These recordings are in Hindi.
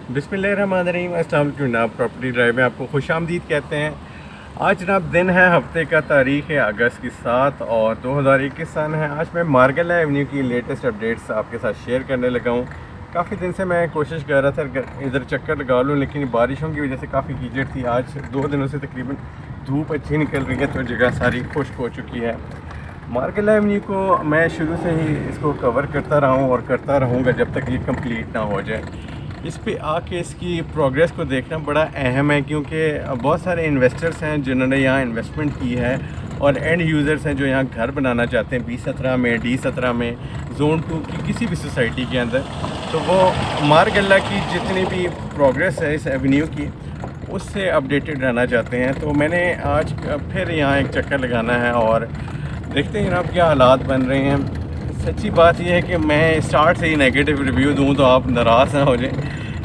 बिस्मिल्लाहिर्रहमानिर्रहीम। अस्सलाम वालेकुम जनाब। प्रॉपर्टी ड्राइव में आपको खुशामदीद कहते हैं। आज जनाब दिन है, हफ्ते का तारीख़ है अगस्त की 7 और 2021 सन है। आज मैं मार्गला एवेन्यू की लेटेस्ट अपडेट्स आपके साथ शेयर करने लगा हूँ। काफ़ी दिन से मैं कोशिश कर रहा था इधर चक्कर लगा लूँ, लेकिन बारिशों की वजह से काफ़ी कीचड़ थी। आज 2 दिनों से तकरीबन धूप अच्छी निकल रही है, तो जगह सारी खुश्क हो चुकी है। मार्गला एवेन्यू को मैं शुरू से ही इसको कवर करता रहा हूँ और करता रहूँगा जब तक ये कंप्लीट ना हो जाए। इस पे आके इसकी प्रोग्रेस को देखना बड़ा अहम है, क्योंकि बहुत सारे इन्वेस्टर्स हैं जिन्होंने यहाँ इन्वेस्टमेंट की है और एंड यूज़र्स हैं जो यहाँ घर बनाना चाहते हैं B17 में, D17 में, जोन 2 की किसी भी सोसाइटी के अंदर। तो वो मार्गला की जितनी भी प्रोग्रेस है इस एवेन्यू की, उससे अपडेटेड रहना चाहते हैं। तो मैंने आज फिर यहाँ एक चक्कर लगाना है और देखते हैं जनाब क्या हालात बन रहे हैं। सच्ची बात यह है कि मैं स्टार्ट से ही नेगेटिव रिव्यू दूं तो आप नाराज़ ना हो जाएं,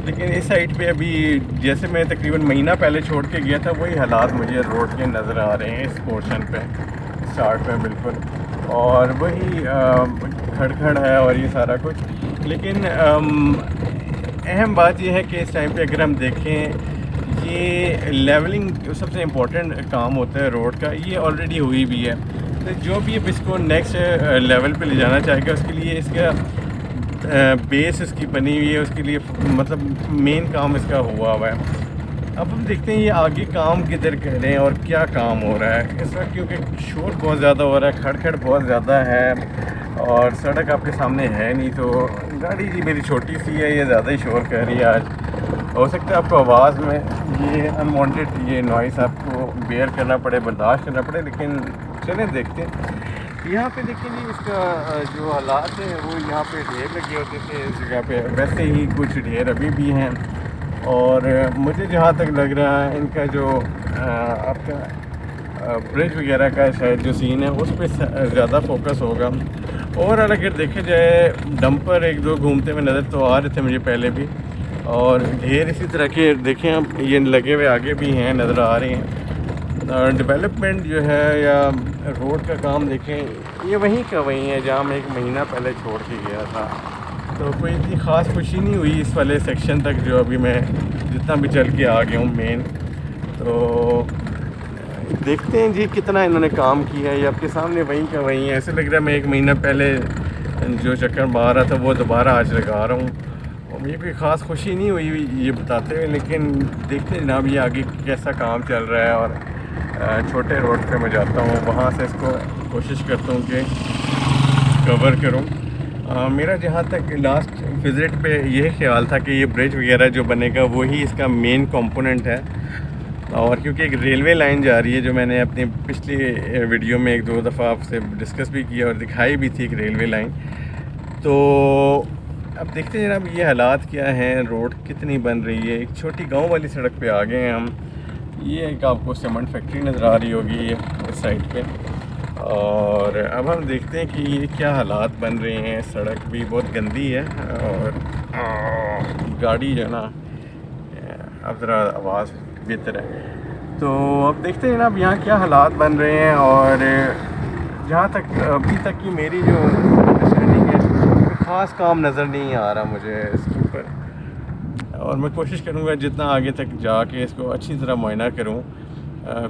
लेकिन इस साइट पे अभी जैसे मैं तकरीबन महीना पहले छोड़ के गया था वही हालात मुझे रोड के नज़र आ रहे हैं इस पोर्शन पे, स्टार्ट पे बिल्कुल, और वही खड़खड़ है और ये सारा कुछ। लेकिन अहम बात यह है कि इस टाइम पे अगर हम देखें, ये लेवलिंग सबसे इम्पोर्टेंट काम होता है रोड का, ये ऑलरेडी हुई भी है। तो जो भी अब इसको नेक्स्ट लेवल पे ले जाना चाहेगा उसके लिए इसका बेस इसकी बनी हुई है, उसके लिए मतलब मेन काम इसका हुआ है। अब हम देखते हैं ये आगे काम किधर कर रहे हैं और क्या काम हो रहा है इस वक्त, क्योंकि शोर बहुत ज़्यादा हो रहा है, खड़खड़ बहुत ज़्यादा है और सड़क आपके सामने है नहीं। तो गाड़ी जी मेरी छोटी सी है, ये ज़्यादा ही शोर कर रही है आज। हो सकता है आपको आवाज़ में ये अनवांटेड ये नॉइस आपको बेयर करना पड़े, बर्दाश्त करना पड़े, लेकिन चलें देखते हैं। यहाँ पे देखिए जी, इसका जो हालात है वो यहाँ पे ढेर लगे होते थे इस जगह पे, वैसे ही कुछ ढेर अभी भी हैं। और मुझे जहाँ तक लग रहा है इनका जो आपका ब्रिज वगैरह का शायद जो सीन है उस पर ज़्यादा फोकस होगा। ओवरऑल अगर देखा जाए डंपर 1-2 घूमते हुए नज़र तो आ रहे थे मुझे पहले भी, और ढेर इसी तरह के देखें हम ये लगे हुए आगे भी हैं, नज़र आ रहे हैं। डेवलपमेंट जो है या रोड का काम देखें, ये वहीं का वहीं है जहाँ मैं 1 महीना पहले छोड़ के गया था। तो कोई इतनी ख़ास खुशी नहीं हुई इस वाले सेक्शन तक जो अभी मैं जितना भी चल के आ गया हूँ मेन। तो देखते हैं जी कितना इन्होंने काम किया है। ये आपके सामने वहीं का वहीं है, ऐसे लग रहा है मैं 1 महीना पहले जो चक्कर मार रहा था वो दोबारा आज लगा रहा हूँ। और मुझे कोई ख़ास खुशी नहीं हुई ये बताते हुए, लेकिन देखते हैं जनाब ये आगे कैसा काम चल रहा है। और छोटे रोड पे मैं जाता हूँ, वहाँ से इसको कोशिश करता हूँ कि कवर करूँ। मेरा जहाँ तक लास्ट विज़िट पे यह ख्याल था कि ये ब्रिज वगैरह जो बनेगा वही इसका मेन कंपोनेंट है। और क्योंकि एक रेलवे लाइन जा रही है जो मैंने अपनी पिछली वीडियो में 1-2 दफ़ा आपसे डिस्कस भी किया और दिखाई भी थी, एक रेलवे लाइन। तो अब देखते हैं जनाब ये हालात क्या हैं, रोड कितनी बन रही है। एक छोटी गांव वाली सड़क पे आ गए हैं हम। ये एक आपको सीमेंट फैक्ट्री नज़र आ रही होगी इस साइड पे। और अब हम देखते हैं कि ये क्या हालात बन रहे हैं। सड़क भी बहुत गंदी है और गाड़ी जो है ना, अब ज़रा आवाज़ बेहतर है। तो अब देखते हैं जनाब यहाँ क्या हालात बन रहे हैं। और जहाँ तक अभी तक की मेरी जो अंडरस्टैंडिंग है, ख़ास काम नज़र नहीं आ रहा मुझे इसके ऊपर। और मैं कोशिश करूँगा जितना आगे तक जाके इसको अच्छी तरह मुआयना करूँ,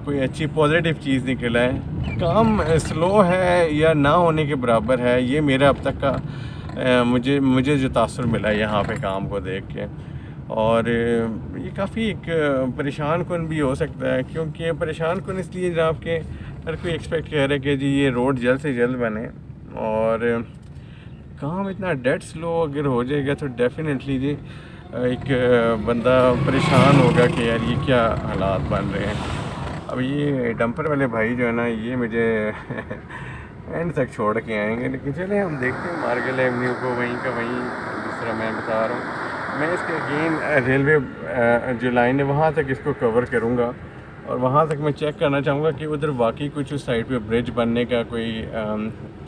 कोई अच्छी पॉजिटिव चीज़ निकल आए। काम स्लो है या ना होने के बराबर है, ये मेरा अब तक का मुझे जो तासुर मिला है यहाँ पे काम को देख के। और ये काफ़ी एक परेशान कुन भी हो सकता है, क्योंकि परेशान कुन इसलिए जनाब के हर कोई एक्सपेक्ट कर रहा है कि जी ये रोड जल्द से जल्द बने, और काम इतना डेड स्लो अगर हो जाएगा तो डेफिनेटली जी एक बंदा परेशान होगा कि यार ये क्या हालात बन रहे हैं। अब ये डंपर वाले भाई जो है ना, ये मुझे एंड तक छोड़ के आएंगे, लेकिन चले हम देखते हैं मार्गला एवेन्यू को वहीं का वहीं, जिस तरह मैं बता रहा हूँ। मैं इसके अगेन रेलवे जो लाइन है वहाँ तक इसको कवर करूँगा और वहाँ तक मैं चेक करना चाहूँगा कि उधर वाकई कुछ उस साइड पे ब्रिज बनने का कोई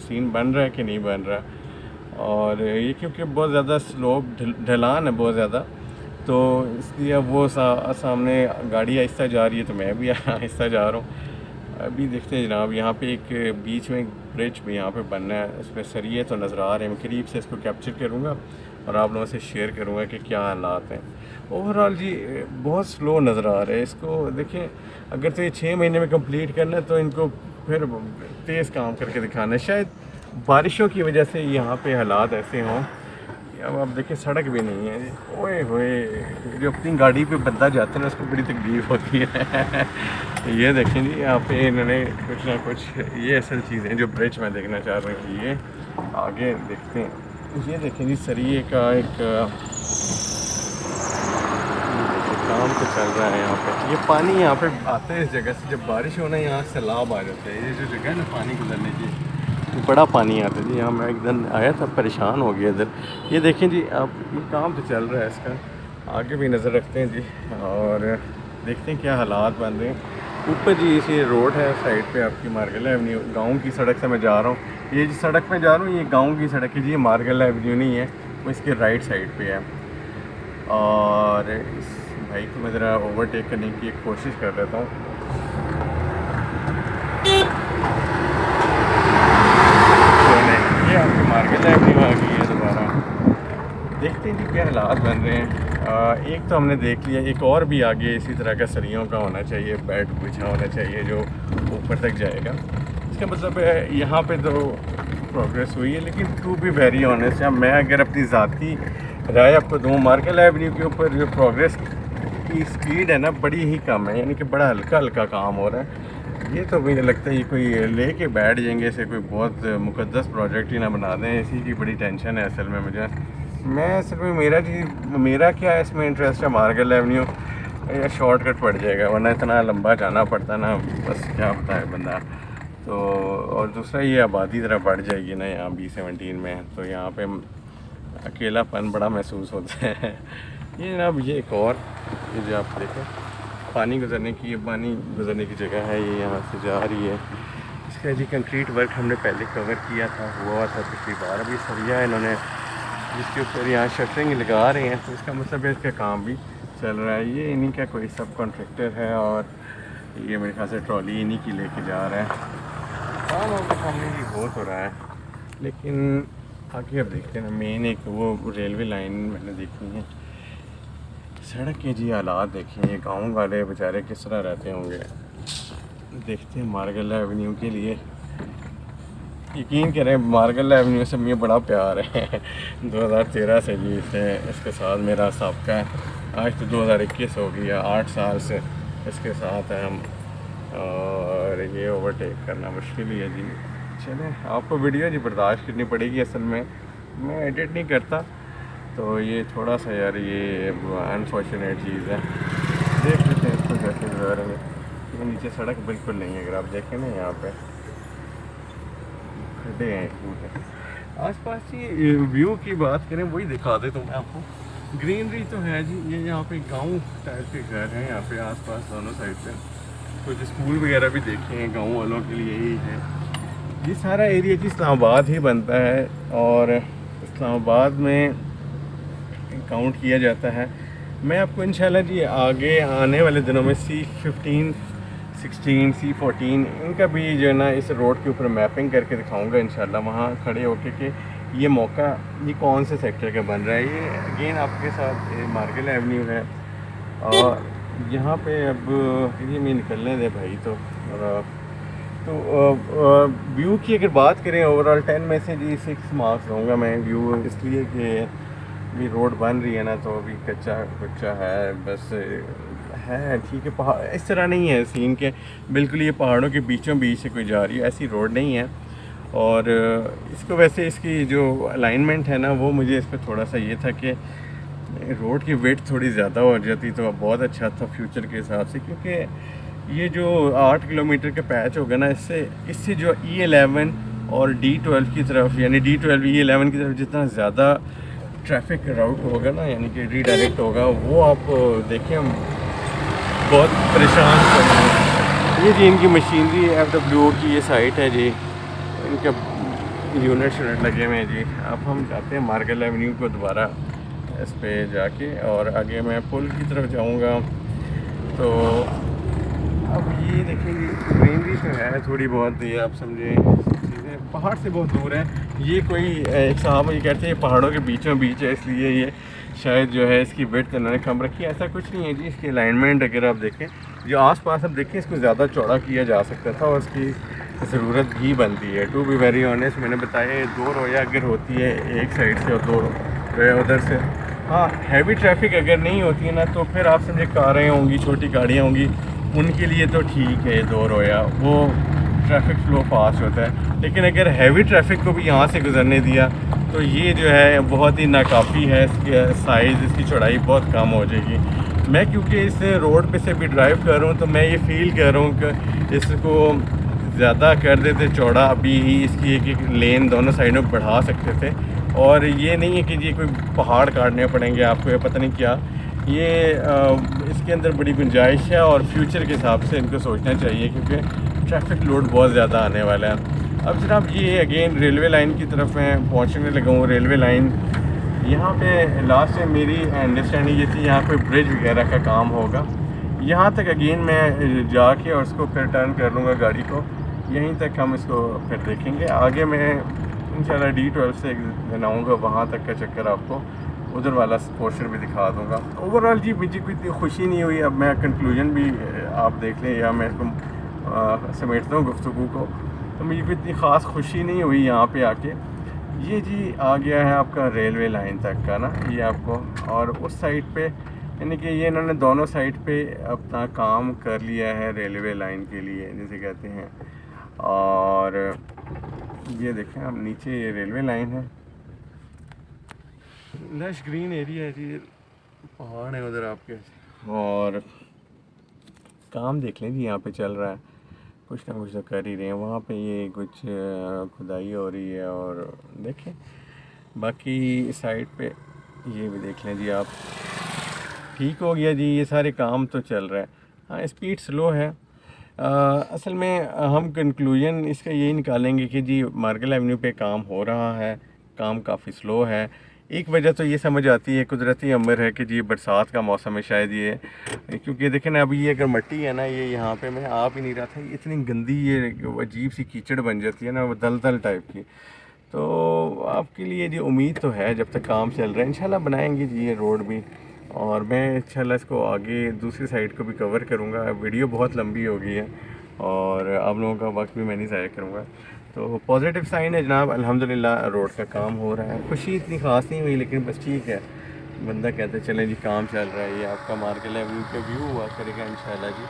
सीन बन रहा है कि नहीं बन रहा। और ये क्योंकि बहुत ज़्यादा स्लोप ढलान है बहुत ज़्यादा, तो इसलिए अब वो सामने गाड़ी आहिस्ता जा रही है तो मैं भी आहिस्ता जा रहा हूँ। अभी देखते हैं जनाब, यहाँ पे एक बीच में एक ब्रिज भी यहाँ पे बनना है, इस पर सरिये तो नज़र आ रहे हैं। मैं करीब से इसको कैप्चर करूँगा और आप लोगों से शेयर करूँगा कि क्या हालात हैं। ओवरऑल जी बहुत स्लो नज़र आ रहा है। इसको देखिए, अगर तो ये 6 महीने में कंप्लीट करना है तो इनको फिर तेज़ काम करके दिखाना है। शायद बारिशों की वजह से यहाँ पे हालात ऐसे हों। अब आप देखिए सड़क भी नहीं है जी। ओए होए, जो अपनी गाड़ी पे बंदा जाता है ना उसको बड़ी तकलीफ़ होती है। ये देखें जी, यहाँ पे इन्होंने कुछ ना कुछ, ये असल चीज़ें जो ब्रिज में देखना चाह रहे हैं, ये आगे देखते हैं। ये देखें जी, सरिये का एक काम तो चल रहा है यहाँ पे। ये पानी यहाँ पे आता है इस जगह से, जब बारिश हो ना यहाँ सैलाब आ जाता है। ये जो जगह है ना पानी गुजरने की, बड़ा पानी आता है जी। यहाँ मैं एक दिन आया था, परेशान हो गया इधर। ये देखें जी, आप ये काम तो चल रहा है इसका, आगे भी नज़र रखते हैं जी और देखते हैं क्या हालात बन रहे हैं। ऊपर जी इसी रोड है, साइड पे आपकी मार्गल एवेन्यू, गांव की सड़क से मैं जा रहा हूँ। ये जिस सड़क पे जा रहा हूँ ये गांव की सड़क है जी, ये मार्गल एवेन्यू नहीं है, वो इसके राइट साइड पे है। और इस भाई को मैं ज़रा ओवरटेक करने की एक कोशिश कर लेता हूँ। ये आपकी मार्गल एवेन्यू आ गई है दोबारा। देखते हैं जी क्या हालात बन रहे हैं। एक तो हमने देख लिया, एक और भी आगे इसी तरह का सरियों का होना चाहिए, बेड बिछा होना चाहिए जो ऊपर तक जाएगा। इसका मतलब है यहाँ पे तो प्रोग्रेस हुई है, लेकिन टू बी वेरी ऑनेस्ट, मैं अगर अपनी ज़ाती राय आपको दूँ, मार्गल एवेन्यू के ऊपर जो प्रोग्रेस की स्पीड है ना बड़ी ही कम है, यानी कि बड़ा हल्का हल्का काम हो रहा है। ये तो मुझे लगता है ये कोई लेके बैठ जाएंगे, इसे कोई बहुत मुकद्दस प्रोजेक्ट ही ना बना दें, इसी की बड़ी टेंशन है असल में मुझे। मैं असल में मेरा क्या है इसमें इंटरेस्ट है, मार्गल एवेन्यू या शॉर्टकट पड़ जाएगा, वरना इतना लंबा जाना पड़ता ना, बस क्या बताए बंदा। तो और दूसरा ये आबादी ज़रा बढ़ जाएगी ना यहाँ B17 में, तो यहाँ पे अकेलापन बड़ा महसूस होता है। ये जनाब, ये एक और ये जो आप देखें पानी गुजरने की जगह है, ये यहाँ से जा रही है। इसका जी कंक्रीट वर्क हमने पहले कवर किया था, हुआ था पिछली बार। अभी सरिया इन्होंने जिसके ऊपर यहाँ शटरिंग लगा रहे हैं, तो इसका मतलब है इसका काम भी चल रहा है। ये इन्हीं का कोई सब कॉन्ट्रैक्टर है और ये मेरे ख्याल से ट्रॉली इन्हीं की लेके जा रहा है। काम आपके सामने भी बहुत हो रहा है, लेकिन आगे अब देखते हैं ना। मेन एक वो रेलवे लाइन मैंने देखनी है। सड़क के जी हालात देखें, ये गाँव वाले बेचारे किस तरह रहते होंगे। देखते हैं मार्गल एवेन्यू के लिए, यकीन करें मार्गल एवेन्यू से मुझे बड़ा प्यार है। 2013 से जी इसके साथ मेरा सबका है। आज तो 2021 हो गया, 8 साल से इसके साथ हैं हम, और ये ओवरटेक करना मुश्किल ही है जी। चलें, आपको वीडियो जी बर्दाश्त करनी पड़ेगी, असल में मैं एडिट नहीं करता, तो ये थोड़ा सा यार ये अनफॉर्चुनेट चीज़ है। देख लेते हैं इसको कैसे गुजारेंगे। ये नीचे सड़क बिल्कुल नहीं है, अगर आप देखें ना यहाँ पे खड्डे हैं पूरे। आसपास की व्यू की बात करें वही दिखा दे तो मैं आपको। ग्रीनरी तो है जी, ये यहाँ पे गांव टाइप के घर हैं यहाँ पे आसपास दोनों साइड पे। कुछ स्कूल वगैरह भी देखे हैं गाँव वालों के लिए ही है। ये सारा एरिया जी इस्लामाबाद ही बनता है, और इस्लामाबाद में काउंट किया जाता है। मैं आपको इंशाल्लाह जी आगे आने वाले दिनों में C15, C16, C14 इनका भी जो है ना इस रोड के ऊपर मैपिंग करके दिखाऊंगा इंशाल्लाह, वहाँ खड़े होके कि ये मौका ये कौन से सेक्टर का बन रहा है। ये अगेन आपके साथ मार्गल एवेन्यू है, और यहाँ पे अब ये मैं निकलने दे भाई। तो व्यू की अगर बात करें ओवरऑल 10 में से जी 6 मार्क्स दूँगा मैं व्यू, इसलिए कि ये रोड बन रही है ना, तो अभी कच्चा है, बस है ठीक है। पहाड़ इस तरह नहीं है सीन के, बिल्कुल ये पहाड़ों के बीचों बीच से कोई जा रही है, ऐसी रोड नहीं है। और इसको वैसे इसकी जो अलाइनमेंट है ना, वो मुझे इस पर थोड़ा सा ये था कि रोड की वेट थोड़ी ज़्यादा हो जाती तो बहुत अच्छा था फ्यूचर के हिसाब से, क्योंकि ये जो 8 किलोमीटर का पैच होगा ना, इससे जो E11 और D12 की तरफ, यानी D12 E11 की तरफ जितना ज़्यादा ट्रैफिक राउट होगा ना, यानी कि रीडायरेक्ट होगा, वो आप देखें हम बहुत परेशान करेंगे। ये जी इनकी मशीनरी FWO की ये साइट है जी, इनके यूनिट लगे हुए हैं जी। अब हम जाते हैं मार्गल एवेन्यू को दोबारा इस पे जाके, और आगे मैं पुल की तरफ जाऊंगा। तो अब ये देखेंगे ग्रीनरी तो है थोड़ी बहुत, ये आप समझें चीज़ें पहाड़ से बहुत दूर है। ये कोई एक साहब मुझे कहते हैं ये पहाड़ों के बीचों बीच है, इसलिए ये शायद जो है इसकी विड्थ इन्होंने कम रखी है। ऐसा कुछ नहीं है जी। इसकी अलाइनमेंट अगर आप देखें, जो आसपास आप देखें, इसको ज़्यादा चौड़ा किया जा सकता था और इसकी ज़रूरत भी बनती है। टू बी वेरी ऑनेस्ट, मैंने बताया 2 रोया अगर होती है एक साइड से और 2 रोया उधर से, हाँ हैवी ट्रैफिक अगर नहीं होती है ना, तो फिर आप समझे कारें होंगी, छोटी गाड़ियाँ होंगी, उनके लिए तो ठीक है 2 रोया, वो ट्रैफिक फ्लो फास्ट होता है। लेकिन अगर हैवी ट्रैफिक को भी यहाँ से गुजरने दिया तो ये जो है बहुत ही नाकाफ़ी है। इसकी साइज़, इसकी चौड़ाई बहुत कम हो जाएगी। मैं क्योंकि इस रोड पे से भी ड्राइव कर रहा हूँ तो मैं ये फ़ील कर रहा हूँ कि इसको ज़्यादा कर देते चौड़ा, अभी ही इसकी एक लेन दोनों साइड में बढ़ा सकते थे। और ये नहीं है कि ये कोई पहाड़ काटने पड़ेंगे आपको, ये पता नहीं क्या, ये इसके अंदर बड़ी गुंजाइश है और फ्यूचर के हिसाब से इनको सोचना चाहिए, क्योंकि ट्रैफिक लोड बहुत ज़्यादा आने वाला है। अब जनाब ये अगेन रेलवे लाइन की तरफ मैं पहुँचने लगा हूँ। रेलवे लाइन यहाँ पे लास्ट टाइम मेरी अंडरस्टैंडिंग ये थी यहाँ पे ब्रिज वगैरह का काम होगा। यहाँ तक अगेन मैं जाके और उसको फिर टर्न कर लूँगा गाड़ी को, यहीं तक हम इसको फिर देखेंगे। आगे मैं इंशाल्लाह D12 से बनाऊँगा, वहाँ तक का चक्कर आपको उधर वाला पोर्शन भी दिखा दूँगा। ओवरऑल जी मुझे कोई इतनी खुशी नहीं हुई। अब मैं कंक्लूजन भी आप देख लें या मैं इसको समेटता हूँ गुफ्तगू को, तो मुझे कोई इतनी ख़ास खुशी नहीं हुई यहाँ पे आके। ये जी आ गया है आपका रेलवे लाइन तक का ना, ये आपको, और उस साइड पे यानी कि ये इन्होंने दोनों साइड पे अपना काम कर लिया है रेलवे लाइन के लिए जिसे कहते हैं। और ये देखें अब नीचे ये रेलवे लाइन है, लश ग्रीन एरिया है जी, पहाड़ है उधर आपके, और काम देख लें जी यहाँ पे चल रहा है, कुछ ना कुछ तो कर ही रहे हैं। वहाँ पे ये कुछ खुदाई हो रही है, और देखें बाकी साइड पे ये भी देख लें जी आप, ठीक हो गया जी। ये सारे काम तो चल रहा है। हाँ स्पीड स्लो है। असल में हम कंक्लूजन इसका यही निकालेंगे कि जी मार्केल एवेन्यू पे काम हो रहा है, काम काफ़ी स्लो है। एक वजह तो ये समझ आती है, कुदरती अमर है कि जी बरसात का मौसम है शायद ये, क्योंकि देखें ना अभी ये अगर मिट्टी है ना, ये यहाँ पे मैं आ भी नहीं रहा था, इतनी गंदी ये अजीब सी कीचड़ बन जाती है ना, वो दलदल टाइप की। तो आपके लिए जी उम्मीद तो है जब तक काम चल रहा है, इंशाल्लाह बनाएंगे जी ये रोड भी, और मैं इंशाल्लाह इसको आगे दूसरी साइड को भी कवर करूँगा। वीडियो बहुत लंबी हो गई है और आप लोगों का वक्त भी मैं नहीं ज़ाया करूँगा। तो पॉजिटिव साइन है जनाब, अल्हम्दुलिल्लाह रोड का काम हो रहा है। खुशी इतनी ख़ास नहीं हुई, लेकिन बस ठीक है, बंदा कहते चलें जी काम चल रहा है। ये आपका मार्केल एवेन्यू का व्यू हुआ करेगा इंशाल्लाह जी,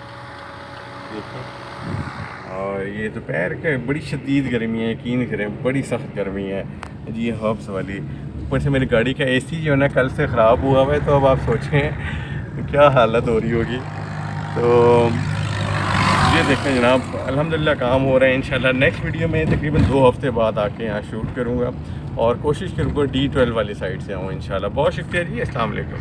देखो। और ये दोपहर के बड़ी शदीद गर्मी है, यकीन करें बड़ी सख्त गर्मी है जी, ये हब्स वाली। ऊपर से मेरी गाड़ी का AC जो है ना कल से ख़राब हुआ हुआ है, तो अब आप सोचें क्या हालत हो रही होगी। तो ये देखें जनाब, अल्हम्दुलिल्लाह काम हो रहा है। इंशाल्लाह नेक्स्ट वीडियो में तकरीबन 2 हफ्ते बाद आके यहाँ शूट करूँगा और कोशिश करूँगा D12 वाली साइड से आऊँ इंशाल्लाह। बहुत शुक्रिया जी, अस्सलाम वालेकुम।